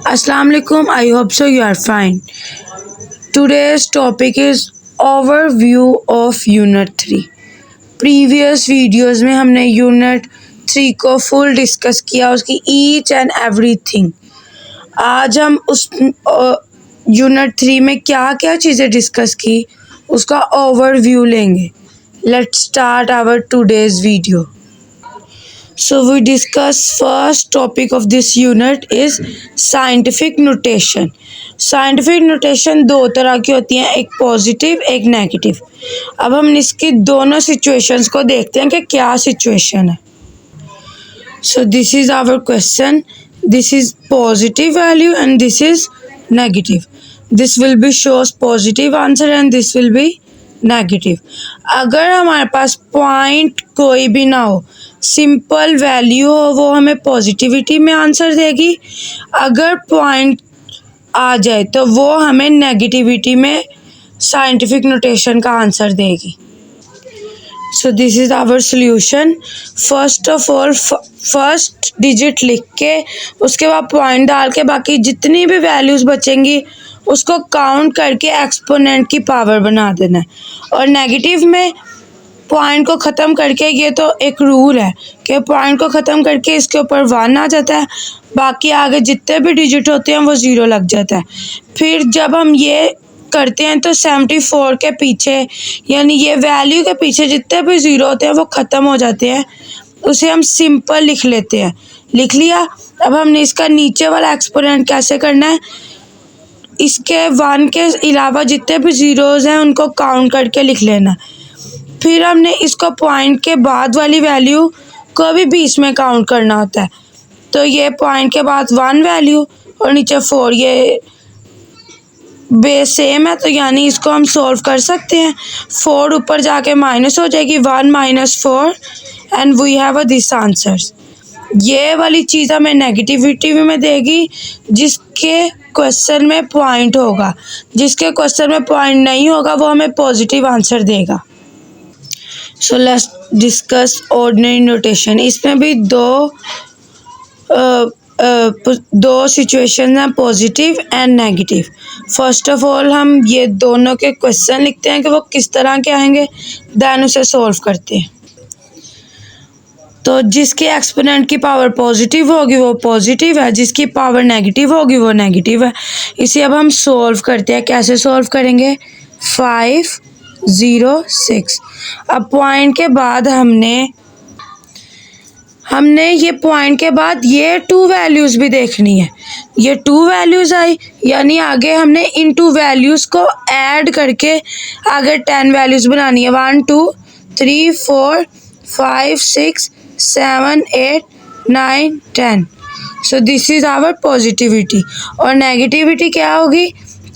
Assalamu alaikum. I hope so you are fine. Today's topic is overview of Unit 3. Previous videos में हमने unit 3 को full discuss किया, उसकी each and everything. आज हम उस यूनिट 3 में क्या क्या चीज़ें डिस्कस की उसका ओवरव्यू लेंगे। Let's start our today's video. So we discuss first topic of this unit is scientific notation. Scientific notation दो तरह की होती हैं, एक पॉजिटिव एक नेगेटिव। अब हम इसकी दोनों सिचुएशंस को देखते हैं कि क्या सिचुएशन है। So this is our question. This is positive value and this is negative. This will be shows positive answer and this will be negative. अगर हमारे पास पॉइंट कोई भी ना हो, सिंपल वैल्यू हो, वो हमें पॉजिटिविटी में आंसर देगी। अगर पॉइंट आ जाए तो वो हमें नेगेटिविटी में साइंटिफिक नोटेशन का आंसर देगी। So this is our solution. First of all first digit लिख के उसके बाद पॉइंट डाल के बाकी जितनी भी वैल्यूज़ बचेंगी उसको काउंट करके एक्सपोनेंट की पावर बना देना है। और नेगेटिव में पॉइंट को ख़त्म करके, ये तो एक रूल है कि पॉइंट को ख़त्म करके इसके ऊपर 1 आ जाता है, बाकी आगे जितने भी डिजिट होते हैं वो 0 लग जाता है। फिर जब हम ये करते हैं तो 74 के पीछे यानी ये वैल्यू के पीछे जितने भी 0 होते हैं वो ख़त्म हो जाते हैं, उसे हम सिंपल लिख लेते हैं। लिख लिया। अब हमने इसका नीचे वाला एक्सपोनेंट कैसे करना है, इसके 1 के अलावा जितने भी ज़ीरोज़ हैं उनको काउंट करके लिख लेना। फिर हमने इसको पॉइंट के बाद वाली वैल्यू को भी बीच में काउंट करना होता है। तो ये पॉइंट के बाद 1 वैल्यू और नीचे 4, ये बेस सेम है तो यानी इसको हम सॉल्व कर सकते हैं। 4 ऊपर जाके माइनस हो जाएगी, 1 minus 4 and we have this answers. ये वाली चीज़ हमें नेगेटिविटी में देगी जिसके क्वेश्चन में पॉइंट होगा, जिसके क्वेश्चन में पॉइंट नहीं होगा वो हमें पॉजिटिव आंसर देगा। So let's discuss ordinary notation. इसमें भी दो सिचुएशन हैं, positive and negative. First of all हम ये दोनों के क्वेश्चन लिखते हैं कि वो किस तरह के आएंगे, देन उसे सॉल्व करते हैं। तो जिसके एक्सपोनेंट की पावर पॉजिटिव होगी वो पॉजिटिव है, जिसकी पावर नेगेटिव होगी वो नेगेटिव है। इसे अब हम सॉल्व करते हैं। कैसे सॉल्व करेंगे, 5 0 6। अब पॉइंट के बाद हमने ये पॉइंट के बाद ये 2 वैल्यूज़ भी देखनी है। ये 2 वैल्यूज़ आई यानी आगे हमने इन 2 वैल्यूज़ को ऐड करके आगे 10 वैल्यूज़ बनानी है। 1 2 3 4 5 6 7 8 9 10। So this is our positivity. और नेगेटिविटी क्या होगी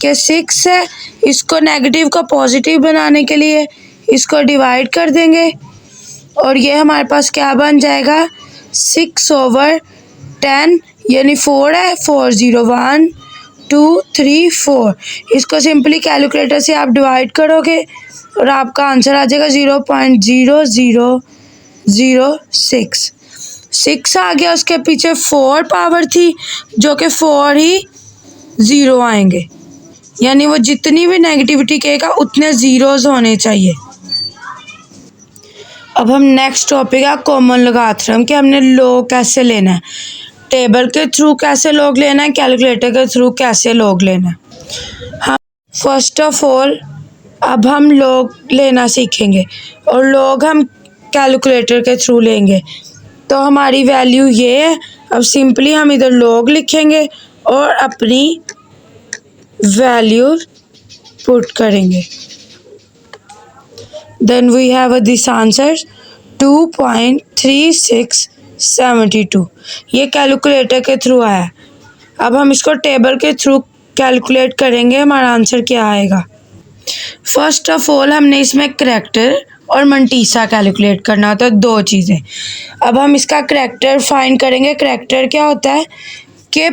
कि 6 है, इसको नेगेटिव को पॉजिटिव बनाने के लिए इसको डिवाइड कर देंगे और ये हमारे पास क्या बन जाएगा, 6/10 यानी 4 है, 4 0 1 2 3 4। इसको सिंपली कैलकुलेटर से आप डिवाइड करोगे और आपका आंसर आ जाएगा 0.0006। 6 आ गया, उसके पीछे 4 पावर थी जो कि 4 ही 0 आएंगे, यानी वो जितनी भी नेगेटिविटी कहेगा उतने ज़ीरोज़ होने चाहिए। अब हम नेक्स्ट टॉपिक है कॉमन लोगारिथम कि हमने लॉग कैसे लेना है, टेबल के थ्रू कैसे लॉग लेना है, कैलकुलेटर के थ्रू कैसे लॉग लेना है। हम फर्स्ट ऑफ ऑल अब हम लॉग लेना सीखेंगे और लॉग हम कैलकुलेटर के थ्रू लेंगे। तो हमारी वैल्यू ये है। अब सिंपली हम इधर लॉग लिखेंगे और अपनी वैल्यू पुट करेंगे। Then we have this answer 2.3672। ये कैलकुलेटर के थ्रू आया। अब हम इसको टेबल के थ्रू कैलकुलेट करेंगे, हमारा आंसर क्या आएगा। फर्स्ट ऑफ ऑल हमने इसमें करैक्टर और मंटीसा कैलकुलेट करना होता है, 2 चीज़ें। अब हम इसका करैक्टर फाइंड करेंगे। करैक्टर क्या होता है कि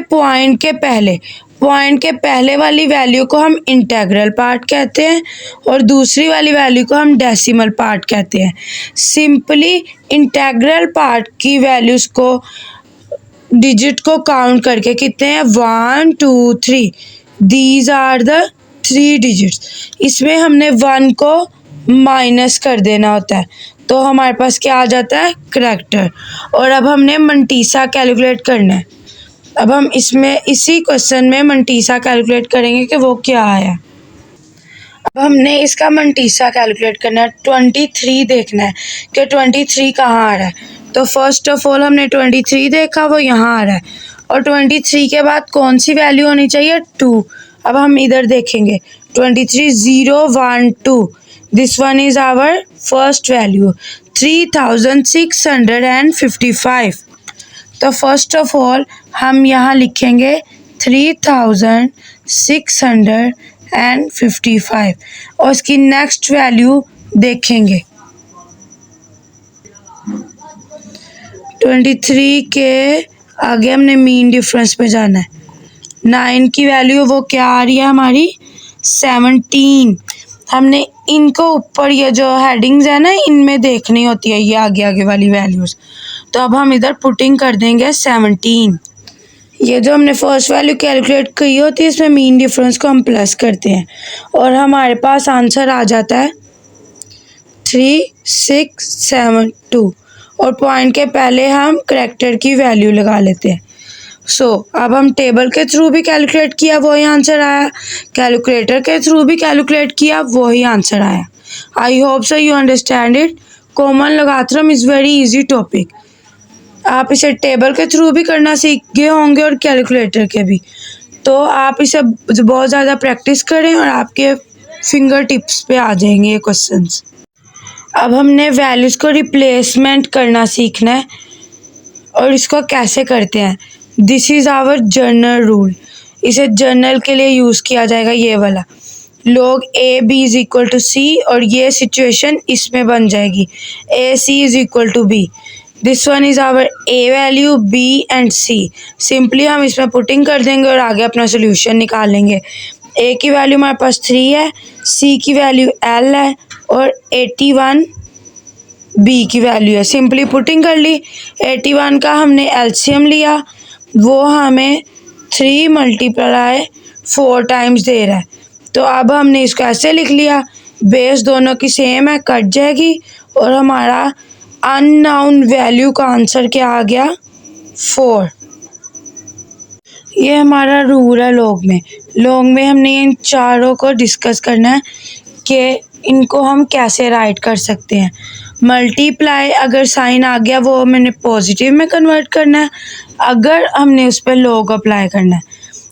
पॉइंट के पहले वाली वैल्यू को हम इंटेग्रल पार्ट कहते हैं और दूसरी वाली वैल्यू को हम डेसिमल पार्ट कहते हैं। सिंपली इंटेग्रल पार्ट की वैल्यूज़ को डिजिट को काउंट करके कितने हैं 1 2 3, दीज आर द 3 डिजिट्स। इसमें हमने 1 को माइनस कर देना होता है, तो हमारे पास क्या आ जाता है करैक्टर। और अब हमने मंटीसा कैलकुलेट करना है। अब हम इसमें इसी क्वेश्चन में मंटीसा कैलकुलेट करेंगे कि वो क्या आया। अब हमने इसका मंटीसा कैलकुलेट करना है, 23 देखना है कि 23 कहाँ आ रहा है। तो फर्स्ट ऑफ ऑल हमने 23 देखा, वो यहाँ आ रहा है। और 23 के बाद कौन सी वैल्यू होनी चाहिए 2। अब हम इधर देखेंगे 23 0 1 2, this one is our first value 3655। तो फर्स्ट ऑफ ऑल हम यहाँ लिखेंगे 3655 और इसकी नेक्स्ट वैल्यू देखेंगे 23 के आगे हमने मीन डिफरेंस पे जाना है। 9 की वैल्यू वो क्या आ रही है हमारी 17। हमने इनको ऊपर ये जो हेडिंग्स है ना इनमें देखनी होती है ये आगे आगे वाली वैल्यूज़। तो अब हम इधर पुटिंग कर देंगे 17। ये जो हमने फर्स्ट वैल्यू कैलकुलेट की होती है इसमें मीन डिफरेंस को हम प्लस करते हैं और हमारे पास आंसर आ जाता है 3672। और पॉइंट के पहले हम करैक्टर की वैल्यू लगा लेते हैं। अब हम टेबल के थ्रू भी कैलकुलेट किया वही आंसर आया, कैलकुलेटर के थ्रू भी कैलकुलेट किया वही आंसर आया। I hope so you understand it. Common logarithm is very easy topic. आप इसे टेबल के थ्रू भी करना सीख गए होंगे और कैलकुलेटर के भी। तो आप इसे बहुत ज़्यादा प्रैक्टिस करें और आपके फिंगर टिप्स पे आ जाएंगे ये क्वेश्चंस। अब हमने वैल्यूज़ को रिप्लेसमेंट करना सीखना है और इसको कैसे करते हैं। This is our general rule. इसे जर्नल के लिए यूज़ किया जाएगा ये वाला log a b is equal to C और ये सिचुएशन इसमें बन जाएगी a c is equal to b। This one is our a value b and c। Simply हम इसमें पुटिंग कर देंगे और आगे अपना सोल्यूशन निकाल लेंगे। a की वैल्यू हमारे पास 3 है, c की वैल्यू l है और 81 b की वैल्यू है। सिंपली पुटिंग कर ली। 81 का हमने एलसीएम लिया, वो हमें 3 × 4 टाइम्स दे रहा है। तो अब हमने इसको ऐसे लिख लिया, बेस दोनों की सेम है कट जाएगी और हमारा अननोन वैल्यू का आंसर क्या आ गया 4। ये हमारा रूल है लॉग में हमने इन चारों को डिस्कस करना है कि इनको हम कैसे राइट कर सकते हैं। मल्टीप्लाई अगर साइन आ गया वो मैंने पॉजिटिव में कन्वर्ट करना है अगर हमने उस पर लॉग अप्लाई करना है,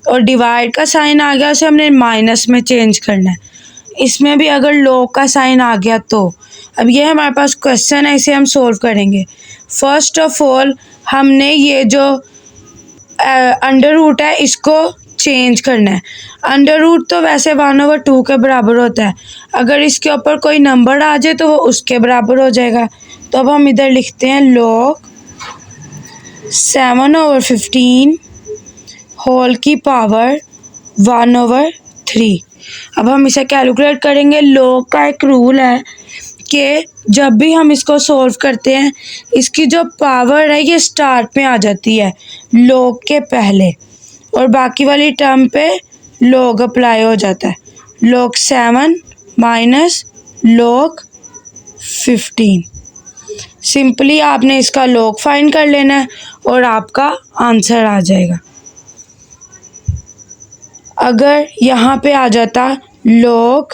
और डिवाइड का साइन आ गया उसे हमने माइनस में चेंज करना है। इसमें भी अगर लॉग का साइन आ गया तो अब ये हमारे पास क्वेश्चन है, इसे हम सोल्व करेंगे। फर्स्ट ऑफ ऑल हमने ये जो अंडर रूट है इसको चेंज करना है। अंडर रूट तो वैसे 1/2 के बराबर होता है, अगर इसके ऊपर कोई नंबर आ जाए तो वो उसके बराबर हो जाएगा। तो अब हम इधर लिखते हैं log 7/15 होल की पावर 1/3। अब हम इसे कैलकुलेट करेंगे। log का एक रूल है कि जब भी हम इसको सॉल्व करते हैं इसकी जो पावर है ये स्टार्ट में आ जाती है log के पहले और बाकी वाली टर्म पे log अप्लाई हो जाता है। log 7 minus log 15। सिंपली आपने इसका log फाइंड कर लेना है और आपका आंसर आ जाएगा। अगर यहाँ पे आ जाता log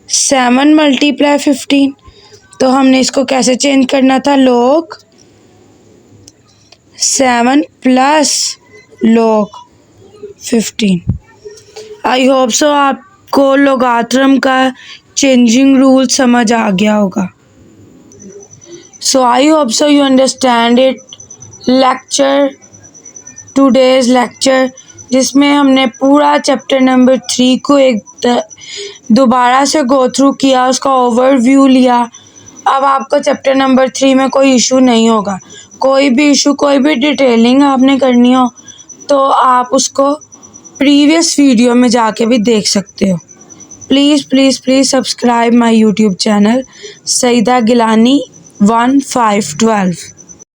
7 × 15 तो हमने इसको कैसे चेंज करना था log 7 + log 15। I hope so आपको लोगाथ्रम का चेंजिंग रूल समझ आ गया होगा। So I hope so you understand it. Today's lecture जिसमें हमने पूरा चैप्टर नंबर 3 को एक दोबारा से गो थ्रू किया, उसका ओवरव्यू लिया। अब आपको चैप्टर नंबर 3 में कोई इशू नहीं होगा। कोई भी इशू, कोई भी डिटेलिंग आपने करनी हो तो आप उसको प्रीवियस वीडियो में जाके भी देख सकते हो। Please please please subscribe my YouTube channel Saida Gilani 1512।